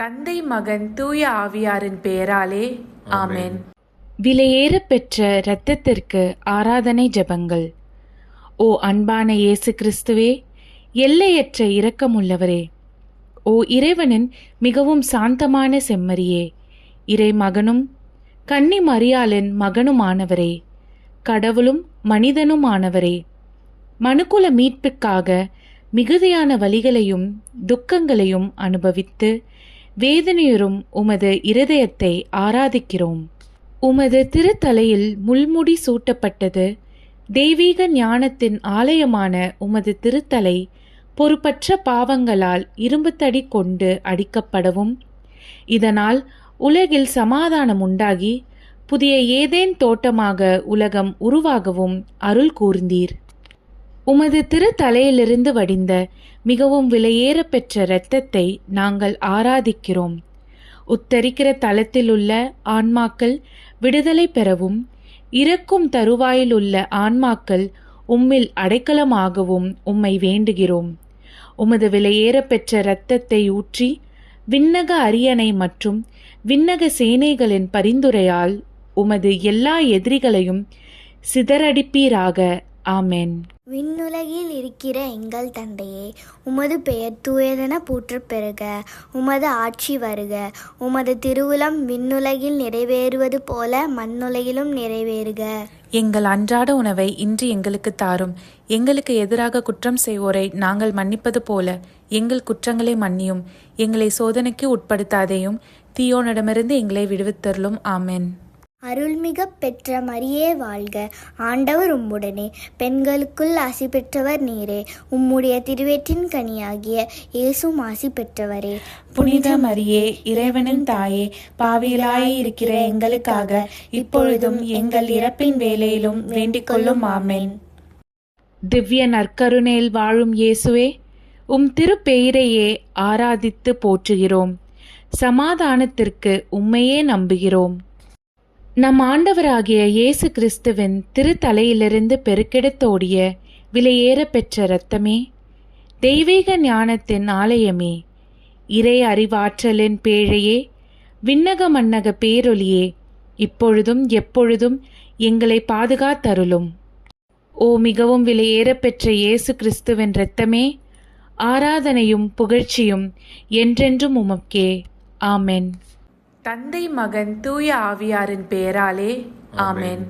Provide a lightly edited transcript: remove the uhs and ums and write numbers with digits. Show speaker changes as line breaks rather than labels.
தந்தை மகன் தூய ஆவியாரின் பெயராலே ஆமென்.
விலையேற பெற்ற இரத்தத்திற்கு ஆராதனை ஜெபங்கள். ஓ அன்பான இயேசு கிறிஸ்துவே, எல்லையற்ற இரக்கமுள்ளவரே, ஓ இறைவனின் மிகவும் சாந்தமான செம்மறியே, இறை மகனும் கன்னி மரியாளின் மகனுமானவரே, கடவுளும் மனிதனுமானவரே, மனுக்குல மீட்புக்காக மிகுதியான வலிகளையும் துக்கங்களையும் அனுபவித்து வேதனையுறும் உமது இருதயத்தை ஆராதிக்கிறோம். உமது திருத்தலையில் முள்முடி சூட்டப்பட்டது. தெய்வீக ஞானத்தின் ஆலயமான உமது திருத்தலை பொறுப்பற்ற பாவங்களால் இரும்புத்தடி கொண்டு அடிக்கப்படவும், இதனால் உலகில் சமாதானம் உண்டாகி புதிய ஏதேன் தோட்டமாக உலகம் உருவாகவும் அருள் கூர்ந்தீர். உமது திருத்தலையிலிருந்து வடிந்த மிகவும் விலையேற பெற்ற இரத்தத்தை நாங்கள் ஆராதிக்கிறோம். உத்தரிக்கிற தலத்திலுள்ள ஆன்மாக்கள் விடுதலை பெறவும், இறக்கும் தருவாயில் உள்ள ஆன்மாக்கள் உம்மில் அடைக்கலமாகவும் உம்மை வேண்டுகிறோம். உமது விலையேற பெற்ற இரத்தத்தை ஊற்றி விண்ணக அரியணை மற்றும் விண்ணக சேனைகளின் பரிந்துரையால் உமது எல்லா எதிரிகளையும் சிதறடிப்பீராக. ஆமென்.
விண்ணுலகில் இருக்கிற எங்கள் தந்தையே, உமது பெயர் தூயதென போற்றப் பெறுக. உமது ஆட்சி வருக. உமது திருவுளம் விண்ணுலகில் நிறைவேறுவது போல மண்ணுலகிலும் நிறைவேறுக.
எங்கள் அன்றாட உணவை இன்று எங்களுக்கு தாரும். எங்களுக்கு எதிராக குற்றம் செய்வோரை நாங்கள் மன்னிப்பது போல எங்கள் குற்றங்களை மன்னியும். எங்களை சோதனைக்கு உட்படுத்தாதேயும், தீயோனிடமிருந்து எங்களை விடுவித்தருளும். ஆமென்.
அருள்மிக பெற்ற மரியே வாழ்க. ஆண்டவர் உம்முடனே, பெண்களுக்குள் ஆசி பெற்றவர் நீரே. உம்முடைய திருவேற்றின் கனியாகிய இயேசும் ஆசி பெற்றவரே.
புனித மரியே, இறைவனின் தாயே, பாவிகளாய் இருக்கிற எங்களுக்காக இப்பொழுதும் எங்கள் இறப்பின் வேளையிலும் வேண்டிக் கொள்ளும். ஆமென்.
திவ்ய நற்கருணையில் வாழும் இயேசுவே, உம் திருப்பெயரையே ஆராதித்து போற்றுகிறோம். சமாதானத்திற்கு உம்மையே நம்புகிறோம். நம் ஆண்டவராகிய இயேசு கிறிஸ்துவின் திருத்தலையிலிருந்து பெருக்கெடுத்தோடிய விலையேற பெற்ற இரத்தமே, தெய்வீக ஞானத்தின் ஆலயமே, இறை அறிவாற்றலின் பேழையே, விண்ணக மன்னக பேரொலியே, இப்பொழுதும் எப்பொழுதும் எங்களை பாதுகாத்தருளும். ஓ மிகவும் விலையேற பெற்ற இயேசு கிறிஸ்துவின் இரத்தமே, ஆராதனையும் புகழ்ச்சியும் என்றென்றும் உமக்கே. ஆமென்.
தந்தை மகன் தூய ஆவியாரின் பெயராலே ஆமென்.